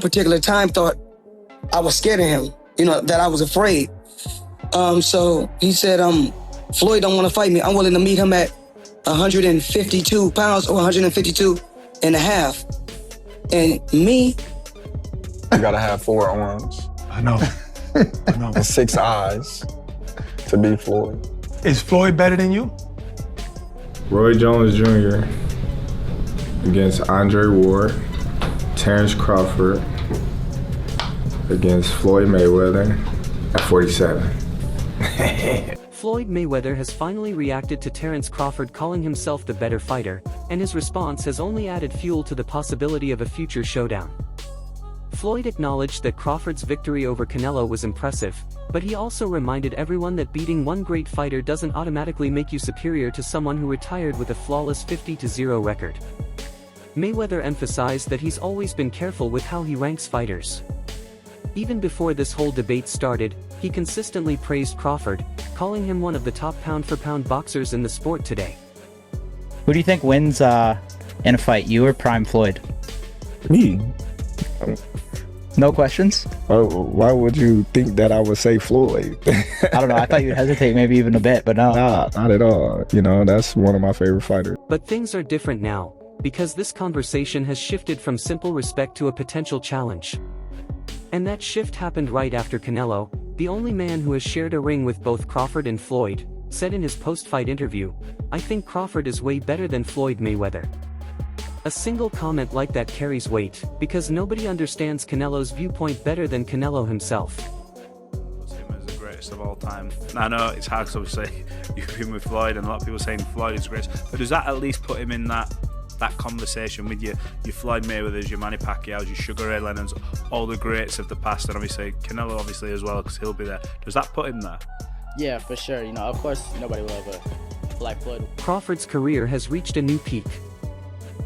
particular time thought I was scared of him, that I was afraid. So he said, Floyd don't want to fight me. I'm willing to meet him at 152 pounds or 152 and a half. And me, I gotta have 4 arms. I know. And 6 eyes to beat Floyd. Is Floyd better than you? Roy Jones Jr. against Andre Ward, Terence Crawford against Floyd Mayweather at 47. Floyd Mayweather has finally reacted to Terence Crawford calling himself the better fighter, and his response has only added fuel to the possibility of a future showdown. Floyd acknowledged that Crawford's victory over Canelo was impressive, but he also reminded everyone that beating one great fighter doesn't automatically make you superior to someone who retired with a flawless 50-0 record. Mayweather emphasized that he's always been careful with how he ranks fighters. Even before this whole debate started, he consistently praised Crawford, calling him one of the top pound-for-pound boxers in the sport today. Who do you think wins in a fight, you or Prime Floyd? Me? No questions? Why would you think that I would say Floyd? I don't know, I thought you'd hesitate maybe even a bit, but no. Nah, not at all. That's one of my favorite fighters. But things are different now, because this conversation has shifted from simple respect to a potential challenge. And that shift happened right after Canelo, the only man who has shared a ring with both Crawford and Floyd, said in his post-fight interview, "I think Crawford is way better than Floyd Mayweather." A single comment like that carries weight, because nobody understands Canelo's viewpoint better than Canelo himself. Him as the greatest of all time. Now, I know it's hard to say you've been with Floyd, and a lot of people saying Floyd is great, but does that at least put him in that conversation with your Floyd Mayweathers, your Manny Pacquiao's, your Sugar Ray Lennons, all the greats of the past, and obviously Canelo as well, because he'll be there. Does that put him there? Yeah, for sure. Of course, nobody will ever like Floyd. Crawford's career has reached a new peak.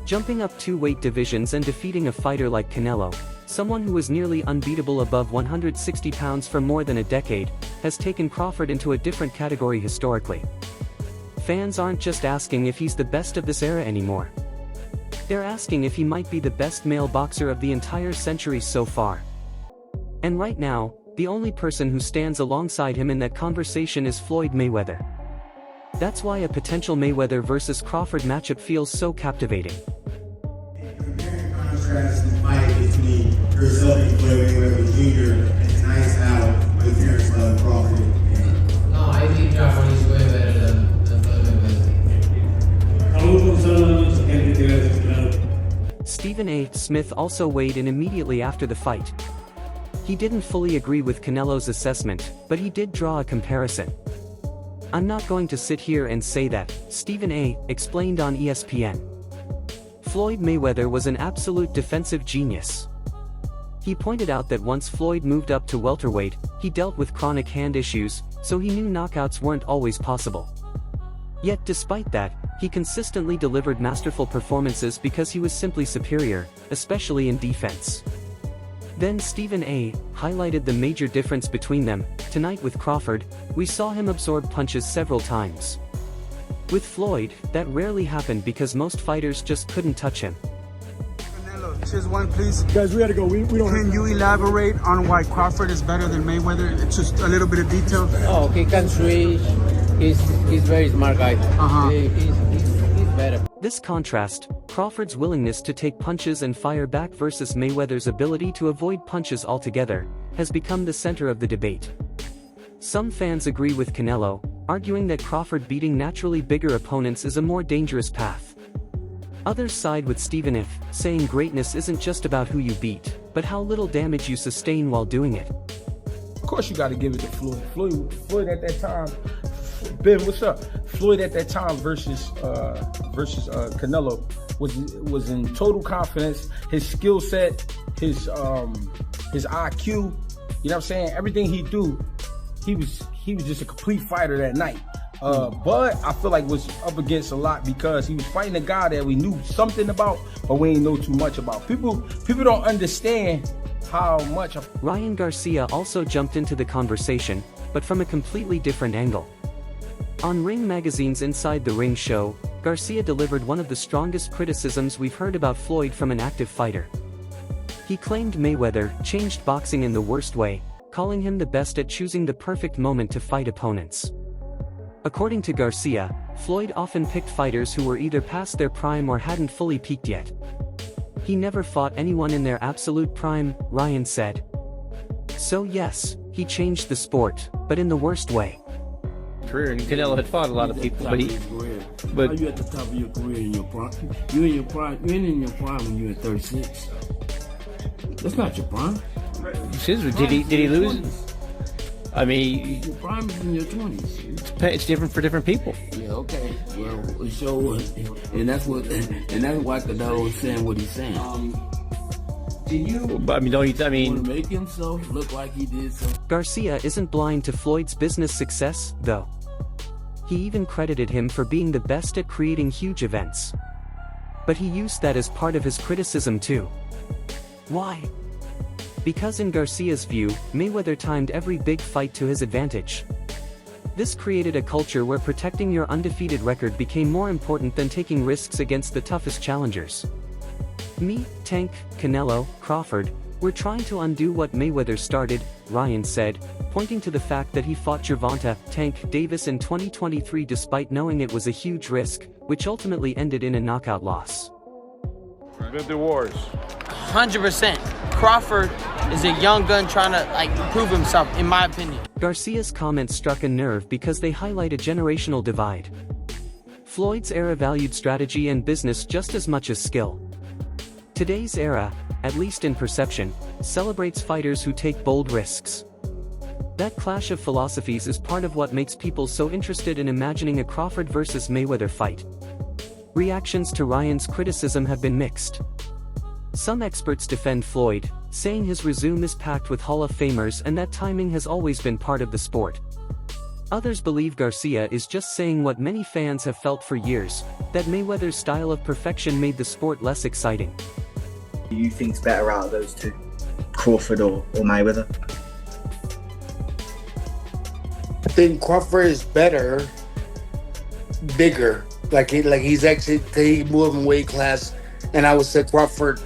Jumping up 2 weight divisions and defeating a fighter like Canelo, someone who was nearly unbeatable above 160 pounds for more than a decade, has taken Crawford into a different category historically. Fans aren't just asking if he's the best of this era anymore. They're asking if he might be the best male boxer of the entire century so far. And right now, the only person who stands alongside him in that conversation is Floyd Mayweather. That's why a potential Mayweather versus Crawford matchup feels so captivating. Contrast the fight between yourself and Floyd Mayweather Jr. and tonight's out with Terence Crawford. No, I think Crawford is way better than Floyd Mayweather. Stephen A. Smith also weighed in immediately after the fight. He didn't fully agree with Canelo's assessment, but he did draw a comparison. "I'm not going to sit here and say that," Stephen A. explained on ESPN. Floyd Mayweather was an absolute defensive genius. He pointed out that once Floyd moved up to welterweight, he dealt with chronic hand issues, so he knew knockouts weren't always possible. Yet despite that, he consistently delivered masterful performances because he was simply superior, especially in defense. Then Stephen A. highlighted the major difference between them. Tonight with Crawford, we saw him absorb punches several times. With Floyd, that rarely happened because most fighters just couldn't touch him. Canelo, just one please. Guys, we gotta go. We don't. Can you elaborate on why Crawford is better than Mayweather? It's just a little bit of detail. Oh, he can switch. He's very smart guy. He's better. This contrast, Crawford's willingness to take punches and fire back versus Mayweather's ability to avoid punches altogether, has become the center of the debate. Some fans agree with Canelo, arguing that Crawford beating naturally bigger opponents is a more dangerous path. Others side with Stephen F., saying greatness isn't just about who you beat, but how little damage you sustain while doing it. Of course you gotta give it to Floyd. Floyd at that time, Ben, what's up? Floyd at that time versus Canelo was in total confidence. His skill set, his IQ, you know what I'm saying? Everything he do, he was just a complete fighter that night. But I feel like was up against a lot because he was fighting a guy that we knew something about, but we ain't know too much about. People don't understand how much. Ryan Garcia also jumped into the conversation, but from a completely different angle. On Ring Magazine's Inside the Ring show, Garcia delivered one of the strongest criticisms we've heard about Floyd from an active fighter. He claimed Mayweather changed boxing in the worst way, calling him the best at choosing the perfect moment to fight opponents. According to Garcia, Floyd often picked fighters who were either past their prime or hadn't fully peaked yet. He never fought anyone in their absolute prime, Ryan said. So yes, he changed the sport, but in the worst way. Career, and Canelo had fought a lot of people, but you at the top of your career in your prime. You in your prime when you were 36. That's not your prime. Did he lose? I mean, your prime is in your 20s. It's different for different people. Yeah, okay. Well, so and that's why Canelo was saying what he's saying. I mean, don't you? I mean, want to make himself look like he did something. Garcia isn't blind to Floyd's business success, though. He even credited him for being the best at creating huge events. But he used that as part of his criticism too. Why? Because in Garcia's view, Mayweather timed every big fight to his advantage. This created a culture where protecting your undefeated record became more important than taking risks against the toughest challengers. Me, Tank, Canelo, Crawford, we're trying to undo what Mayweather started, Ryan said, pointing to the fact that he fought Gervonta Tank Davis in 2023 despite knowing it was a huge risk, which ultimately ended in a knockout loss. Good to wars. 100%. Crawford is a young gun trying to prove himself, in my opinion. Garcia's comments struck a nerve because they highlight a generational divide. Floyd's era valued strategy and business just as much as skill. Today's era, at least in perception, celebrates fighters who take bold risks. That clash of philosophies is part of what makes people so interested in imagining a Crawford versus Mayweather fight. Reactions to Ryan's criticism have been mixed. Some experts defend Floyd, saying his resume is packed with Hall of Famers and that timing has always been part of the sport. Others believe Garcia is just saying what many fans have felt for years, that Mayweather's style of perfection made the sport less exciting. Who do you think's better out of those two, Crawford or Mayweather? I think Crawford is better, bigger. Like he's actually moving weight class, and I would say Crawford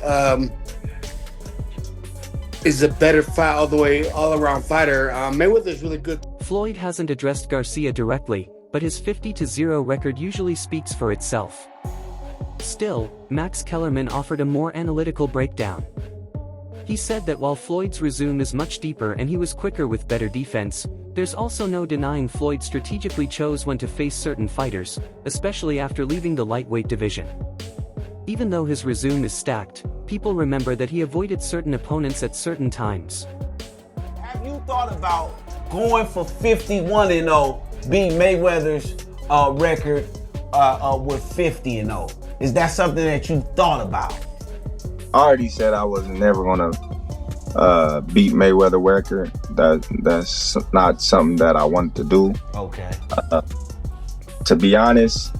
is a better fight all around fighter. Mayweather's really good. Floyd hasn't addressed Garcia directly, but his 50-0 record usually speaks for itself. Still, Max Kellerman offered a more analytical breakdown. He said that while Floyd's resume is much deeper and he was quicker with better defense, there's also no denying Floyd strategically chose when to face certain fighters, especially after leaving the lightweight division. Even though his resume is stacked, people remember that he avoided certain opponents at certain times. Have you thought about going for 51-0, beat Mayweather's record with 50-0? Is that something that you thought about? I already said I was never gonna beat Mayweather record. That's not something that I wanted to do. Okay. To be honest,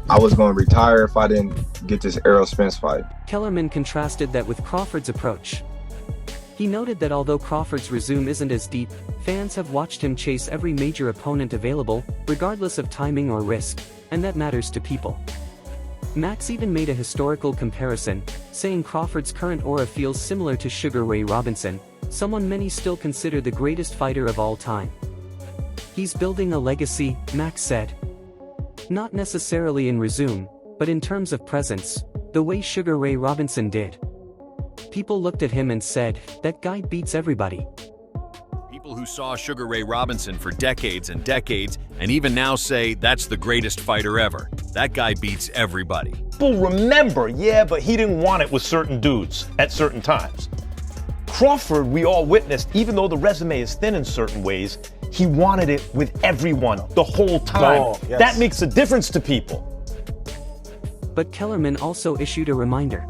I was gonna retire if I didn't get this Errol Spence fight. Kellerman contrasted that with Crawford's approach. He noted that although Crawford's resume isn't as deep, fans have watched him chase every major opponent available, regardless of timing or risk, and that matters to people. Max even made a historical comparison, saying Crawford's current aura feels similar to Sugar Ray Robinson, someone many still consider the greatest fighter of all time. He's building a legacy, Max said. Not necessarily in resume, but in terms of presence, the way Sugar Ray Robinson did. People looked at him and said, that guy beats everybody. People who saw Sugar Ray Robinson for decades and decades, and even now say that's the greatest fighter ever. That guy beats everybody. People remember, yeah, but he didn't want it with certain dudes at certain times. Crawford, we all witnessed, even though the resume is thin in certain ways, he wanted it with everyone the whole time. Oh, yes. That makes a difference to people. But Kellerman also issued a reminder.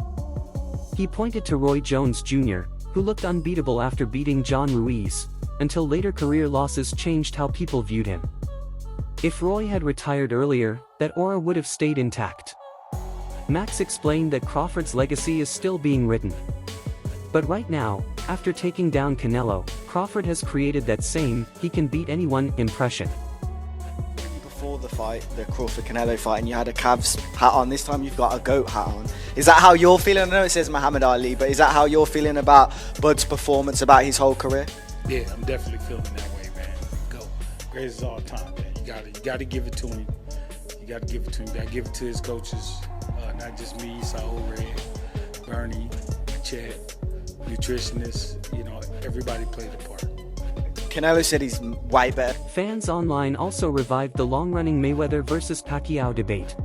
He pointed to Roy Jones Jr., who looked unbeatable after beating John Ruiz, until later career losses changed how people viewed him. If Roy had retired earlier, that aura would have stayed intact. Max explained that Crawford's legacy is still being written. But right now, after taking down Canelo, Crawford has created that same, he can beat anyone, impression. Before before the fight, the Crawford-Canelo fight, and you had a Cavs hat on. This time you've got a GOAT hat on. Is that how you're feeling? I know it says Muhammad Ali, but is that how you're feeling about Bud's performance, about his whole career? Yeah, I'm definitely feeling that way, man. Go. Greatest of all time, man. You gotta give it to him. You gotta give it to him. You gotta give it to his coaches. Not just me, Saul Red, Bernie, Chet, nutritionists, everybody played a part. Canelo said he's way better. Fans online also revived the long-running Mayweather versus Pacquiao debate.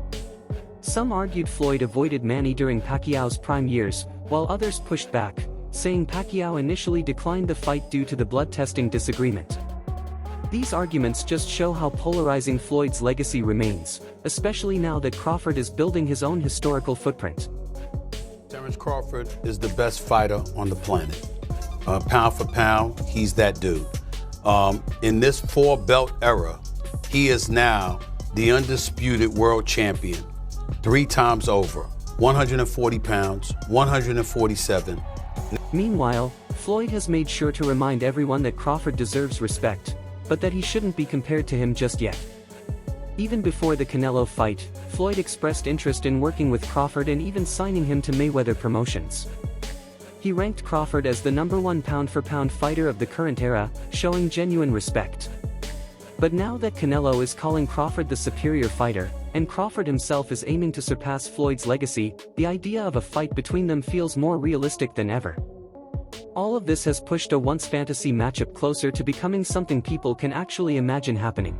Some argued Floyd avoided Manny during Pacquiao's prime years, while others pushed back, saying Pacquiao initially declined the fight due to the blood testing disagreement. These arguments just show how polarizing Floyd's legacy remains, especially now that Crawford is building his own historical footprint. Terence Crawford is the best fighter on the planet. Pound for pound, he's that dude. In this 4-belt era, he is now the undisputed world champion 3 times over, 140 pounds, 147. Meanwhile, Floyd has made sure to remind everyone that Crawford deserves respect, but that he shouldn't be compared to him just yet. Even before the Canelo fight, Floyd expressed interest in working with Crawford and even signing him to Mayweather Promotions. He ranked Crawford as the #1 pound-for-pound fighter of the current era, showing genuine respect. But now that Canelo is calling Crawford the superior fighter, and Crawford himself is aiming to surpass Floyd's legacy, the idea of a fight between them feels more realistic than ever. All of this has pushed a once fantasy matchup closer to becoming something people can actually imagine happening.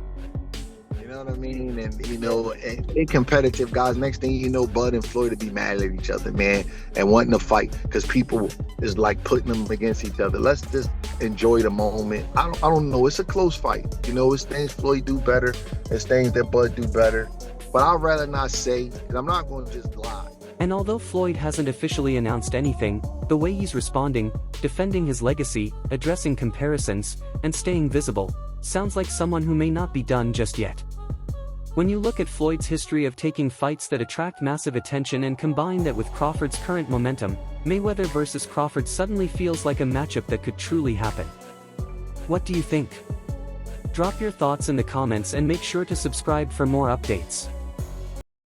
You know what I mean? And, in competitive guys, next thing you know, Bud and Floyd will be mad at each other, man, and wanting to fight because people is like putting them against each other. Let's just enjoy the moment. I don't know. It's a close fight. It's things Floyd do better. It's things that Bud do better. But I'd rather not say, and I'm not going to just lie. And although Floyd hasn't officially announced anything, the way he's responding, defending his legacy, addressing comparisons, and staying visible, sounds like someone who may not be done just yet. When you look at Floyd's history of taking fights that attract massive attention and combine that with Crawford's current momentum, Mayweather versus Crawford suddenly feels like a matchup that could truly happen. What do you think? Drop your thoughts in the comments and make sure to subscribe for more updates.